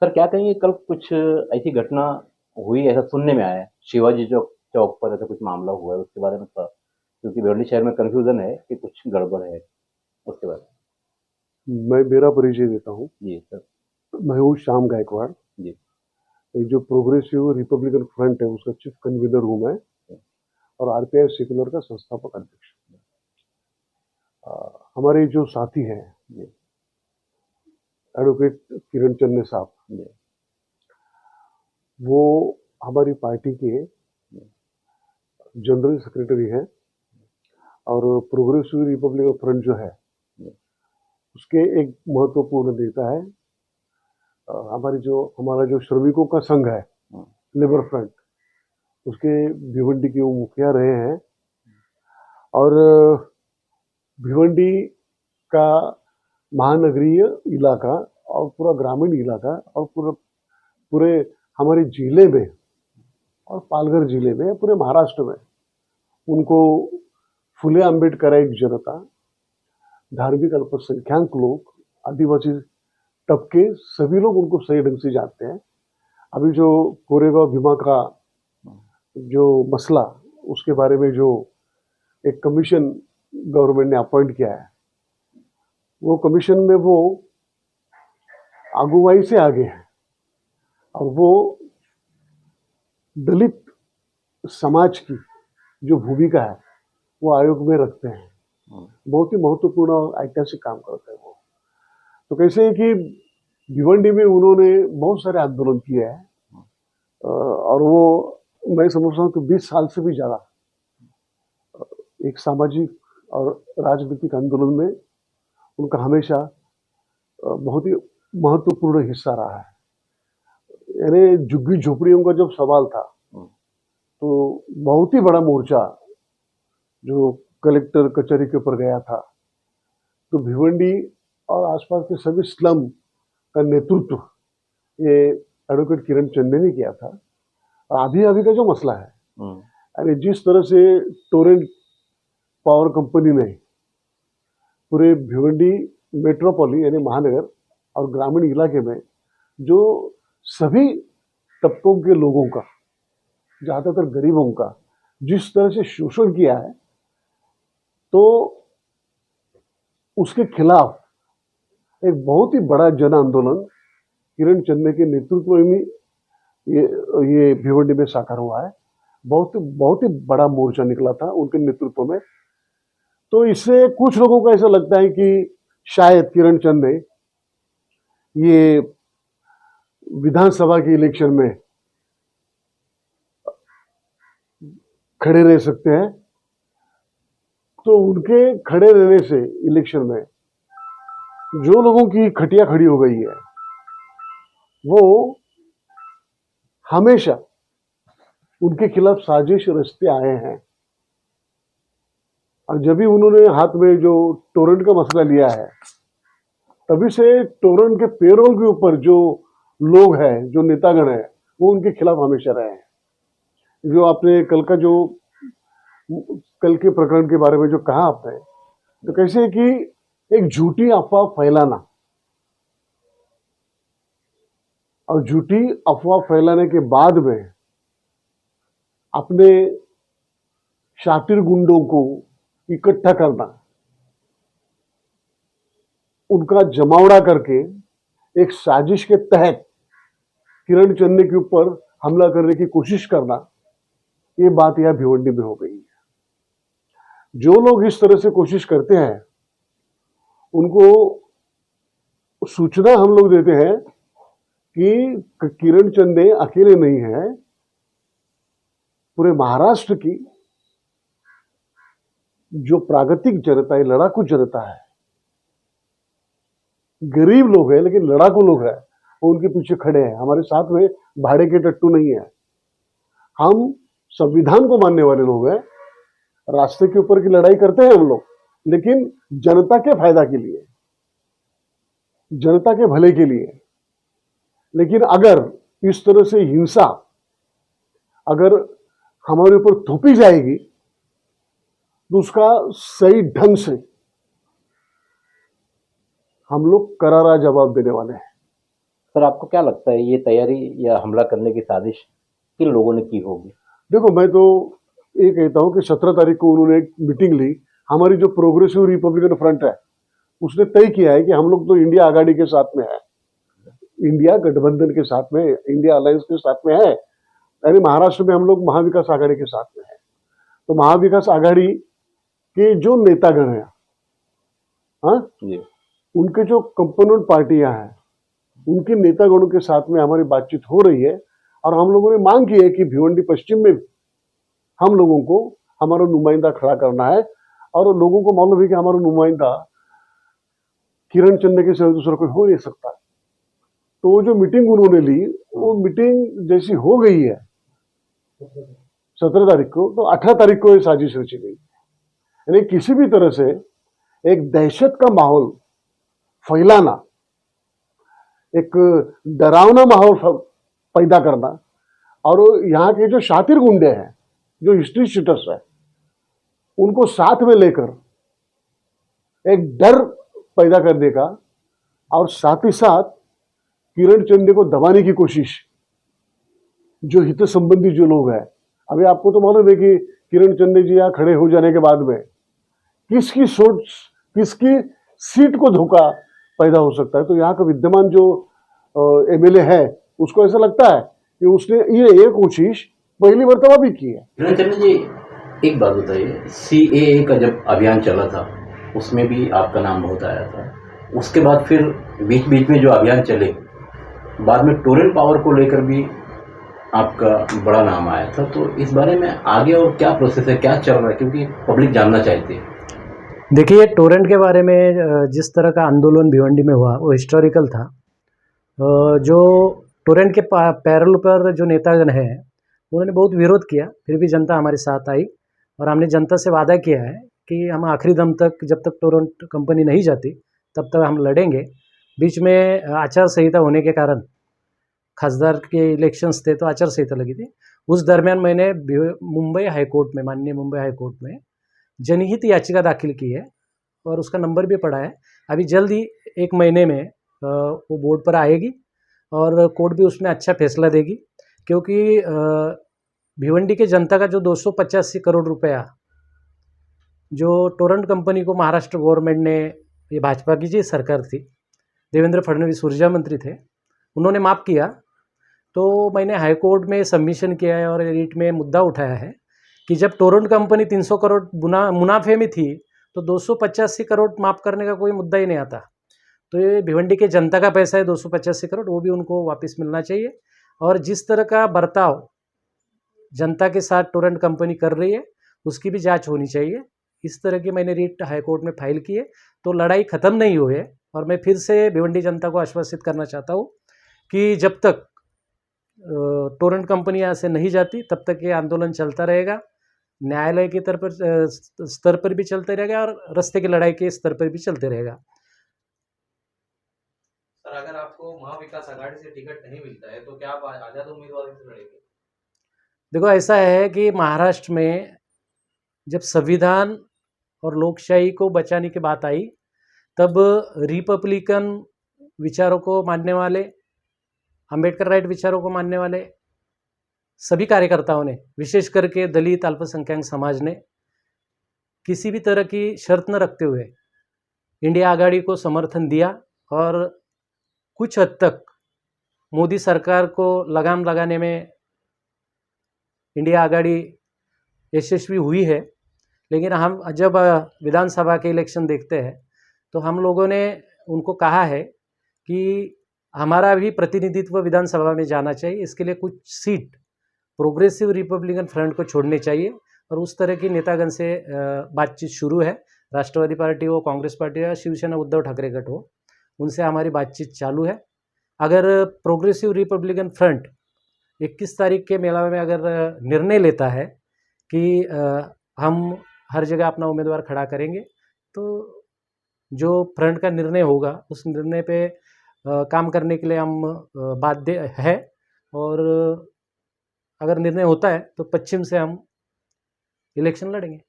Sir क्या कहेंगे, कल कुछ ऐसी घटना हुई, ऐसा सुनने में आया है, शिवाजी चौक चौक पर ऐसा कुछ मामला हुआ है, उसके बारे में थोड़ा, क्योंकि भिवंडी शहर में कंफ्यूजन है कि कुछ गड़बड़ है उसके बारे मैं मेरा परिचय देता हूँ। में। जी सर। मैं हूँ श्याम गायकवाड़। जी। एक जो प्रोग्रेसिव रिपब्लिकन फ्रंट है उसका चीफ कन्वीनर हूँ मैं, और आरपीआई सेकुलर का संस्थापक अध्यक्ष। हमारे जो साथी हैं जी। एडवोकेट किरण चन्ने साहब, जी। वो हमारी पार्टी के जनरल सेक्रेटरी हैं, और प्रोग्रेसिव रिपब्लिकन फ्रंट जो है जी। उसके एक महत्वपूर्ण नेता है। हमारा जो श्रमिकों का संघ है, हाँ। लेबर फ्रंट, उसके भिवंडी के वो मुखिया रहे हैं। और भिवंडी का महानगरीय इलाका और पूरा ग्रामीण इलाका और पूरे हमारे जिले में और पालघर जिले में, पूरे महाराष्ट्र में उनको फुले आंबेडकराइट जनता, धार्मिक अल्पसंख्याक लोग, आदिवासी तबके, सभी लोग उनको सही ढंग से जानते हैं। अभी जो कोरेगांव भीमा का जो मसला, उसके बारे में जो एक कमीशन गवर्नमेंट ने अपॉइंट किया है, वो कमीशन में वो अगुवाई से आगे है, और वो दलित समाज की जो भूमिका है वो आयोग में रखते हैं। बहुत ही महत्वपूर्ण और ऐतिहासिक काम करते हैं वो। तो कैसे है कि भिवंडी में उन्होंने बहुत सारे आंदोलन किए हैं, और वो मैं समझता हूँ कि 20 साल से भी ज्यादा एक सामाजिक और राजनीतिक आंदोलन में उनका हमेशा बहुत ही महत्वपूर्ण हिस्सा रहा है। यानी झुग्गी झोपड़ियों का जब सवाल था तो बहुत ही बड़ा मोर्चा जो कलेक्टर कचहरी के ऊपर गया था, तो भिवंडी और आसपास के सभी स्लम का नेतृत्व ये एडवोकेट किरण चन्ने ने किया था। और अभी अभी का जो मसला है, यानी जिस तरह से टोरेंट पावर कंपनी ने पूरे भिवंडी मेट्रोपॉली यानी महानगर और ग्रामीण इलाके में जो सभी तबकों के लोगों का, ज्यादातर गरीबों का जिस तरह से शोषण किया है, तो उसके खिलाफ एक बहुत ही बड़ा जन आंदोलन किरण चन्ने के नेतृत्व में ये भिवंडी में साकार हुआ है। बहुत ही बड़ा मोर्चा निकला था उनके नेतृत्व में। तो इससे कुछ लोगों को ऐसा लगता है कि शायद किरण चन्ने ये विधानसभा के इलेक्शन में खड़े रह सकते हैं, तो उनके खड़े रहने से इलेक्शन में जो लोगों की खटिया खड़ी हो गई है वो हमेशा उनके खिलाफ साजिश रचते आए हैं। और जब भी उन्होंने हाथ में जो टोरेंट का मसला लिया है, तभी से टोरेंट के पेरोल के ऊपर जो लोग हैं, जो नेतागण हैं, वो उनके खिलाफ हमेशा रहे हैं। जो आपने कल के प्रकरण के बारे में जो कहा आपने, तो कैसे कि एक झूठी अफवाह फैलाना, और झूठी अफवाह फैलाने के बाद में अपने शातिर गुंडों को इकट्ठा करना, उनका जमावड़ा करके एक साजिश के तहत किरण चन्ने के ऊपर हमला करने की कोशिश करना, ये बात यह भिवंडी में हो गई है। जो लोग इस तरह से कोशिश करते हैं उनको सूचना हम लोग देते हैं कि किरण चन्ने अकेले नहीं है, पूरे महाराष्ट्र की जो प्रागतिक जनता है, लड़ाकू जनता है, गरीब लोग हैं लेकिन लड़ाकू लोग हैं, वो उनके पीछे खड़े हैं। हमारे साथ में भाड़े के टट्टू नहीं है। हम संविधान को मानने वाले लोग हैं। रास्ते के ऊपर की लड़ाई करते हैं हम लोग, लेकिन जनता के फायदा के लिए, जनता के भले के लिए। लेकिन अगर इस तरह से हिंसा अगर हमारे ऊपर थोपी जाएगी तो उसका सही ढंग से हम लोग करारा जवाब देने वाले हैं। सर आपको क्या लगता है ये तैयारी या हमला करने की साजिश किन लोगों ने की होगी? देखो, मैं तो ये कहता हूँ कि 17 तारीख को उन्होंने एक मीटिंग ली। हमारी जो प्रोग्रेसिव रिपब्लिकन फ्रंट है उसने तय किया है कि हम लोग तो इंडिया आघाड़ी के साथ में है, इंडिया गठबंधन के साथ में, इंडिया अलायंस के साथ में है। यानी महाराष्ट्र में हम लोग महाविकास आघाड़ी के साथ में है। तो महाविकास आघाड़ी के जो नेतागण हैं, हाँ, जी। उनके जो कंपोनेंट पार्टियां हैं, उनके नेतागणों के साथ में हमारी बातचीत हो रही है। और हम लोगों ने मांग की है कि भिवंडी पश्चिम में हम लोगों को हमारा नुमाइंदा खड़ा करना है। और लोगों को मालूम है कि हमारा नुमाइंदा किरण चंद के सिवा दूसरा कोई हो नहीं सकता। तो वो जो मीटिंग उन्होंने ली, वो मीटिंग जैसी हो गई है 17 तारीख को, तो 18 तारीख को ये साजिश रची गई। यानी किसी भी तरह से एक दहशत का माहौल फैलाना, एक डरावना माहौल पैदा करना, और यहाँ के जो शातिर गुंडे हैं, जो हिस्ट्री शीटर्स है, उनको साथ में लेकर एक डर पैदा करने का, और साथ ही साथ किरण चंदे को दबाने की कोशिश, जो हित संबंधी जो लोग हैं। अभी आपको तो मालूम है कि किरण चंदे जी यहाँ खड़े हो जाने के बाद में किसकी सोच, किसकी सीट को धोखा पैदा हो सकता है। तो यहाँ का विद्यमान जो एमएलए है, उसको ऐसा लगता है कि उसने ये कोशिश पहली मर्तबा भी की है। किरण चंद जी, एक बात बताइए, सीएए का जब अभियान चला था उसमें भी आपका नाम बहुत आया था। उसके बाद फिर बीच बीच में जो अभियान चले, बाद में टोरेंट पावर को लेकर भी आपका बड़ा नाम आया था। तो इस बारे में आगे और क्या प्रोसेस है, क्या चल रहा है, क्योंकि पब्लिक जानना चाहती है। देखिए, टोरेंट के बारे में जिस तरह का आंदोलन भिवंडी में हुआ वो हिस्टोरिकल था। जो टोरेंट के पैरल पर जो नेतागण हैं उन्होंने बहुत विरोध किया, फिर भी जनता हमारे साथ आई और हमने जनता से वादा किया है कि हम आखिरी दम तक, जब तक टोरेंट कंपनी नहीं जाती तब तक हम लड़ेंगे। बीच में आचार संहिता होने के कारण, खासदार के इलेक्शंस थे तो आचार संहिता लगी थी, उस दरमियान मैंने मुंबई हाईकोर्ट में, माननीय मुंबई हाईकोर्ट में जनहित याचिका दाखिल की है और उसका नंबर भी पड़ा है। अभी जल्द ही 1 महीने में वो बोर्ड पर आएगी और कोर्ट भी उसमें अच्छा फैसला देगी। क्योंकि भिवंडी के जनता का जो 285 करोड़ रुपया जो टोरेंट कंपनी को महाराष्ट्र गवर्नमेंट ने, ये भाजपा की जी सरकार थी, देवेंद्र फडणवीस ऊर्जा मंत्री थे, उन्होंने माफ़ किया। तो मैंने हाईकोर्ट में सबमिशन किया है और रीट में मुद्दा उठाया है कि जब टोरेंट कंपनी 300 करोड़ मुनाफे में थी तो 285 करोड़ माफ़ करने का कोई मुद्दा ही नहीं आता। तो ये भिवंडी के जनता का पैसा है 285 करोड़, वो भी उनको वापस मिलना चाहिए। और जिस तरह का बर्ताव जनता के साथ टोरेंट कंपनी कर रही है उसकी भी जांच होनी चाहिए। इस तरह की मैंने रीट हाईकोर्ट में फाइल की है। तो लड़ाई ख़त्म नहीं हुई है और मैं फिर से भिवंडी जनता को आश्वासित करना चाहता हूँ कि जब तक टोरेंट कंपनी यहाँ से नहीं जाती तब तक ये आंदोलन चलता रहेगा, न्यायालय के स्तर पर भी चलते रहेगा और रास्ते की लड़ाई के स्तर पर भी चलते रहेगा। सर, अगर आपको महाविकास आघाड़ी से टिकट नहीं मिलता है तो क्या आप आजाद उम्मीदवार से लड़ेंगे? देखो, ऐसा है कि महाराष्ट्र में जब संविधान और लोकशाही को बचाने की बात आई तब रिपब्लिकन विचारों को मानने वाले, अंबेडकर राइट विचारों को मानने वाले सभी कार्यकर्ताओं ने, विशेष करके दलित अल्पसंख्यक समाज ने, किसी भी तरह की शर्त न रखते हुए इंडिया आघाड़ी को समर्थन दिया और कुछ हद तक मोदी सरकार को लगाम लगाने में इंडिया आघाड़ी यशस्वी हुई है। लेकिन हम जब विधानसभा के इलेक्शन देखते हैं तो हम लोगों ने उनको कहा है कि हमारा भी प्रतिनिधित्व विधानसभा में जाना चाहिए, इसके लिए कुछ सीट प्रोग्रेसिव रिपब्लिकन फ्रंट को छोड़ने चाहिए। और उस तरह की नेतागण से बातचीत शुरू है। राष्ट्रवादी पार्टी हो, कांग्रेस पार्टी हो, शिवसेना उद्धव ठाकरे गठ हो, उनसे हमारी बातचीत चालू है। अगर प्रोग्रेसिव रिपब्लिकन फ्रंट 21 तारीख के मेला में अगर निर्णय लेता है कि हम हर जगह अपना उम्मीदवार खड़ा करेंगे, तो जो फ्रंट का निर्णय होगा उस निर्णय पे काम करने के लिए हम बाध्य है। और अगर निर्णय होता है तो पश्चिम से हम इलेक्शन लड़ेंगे।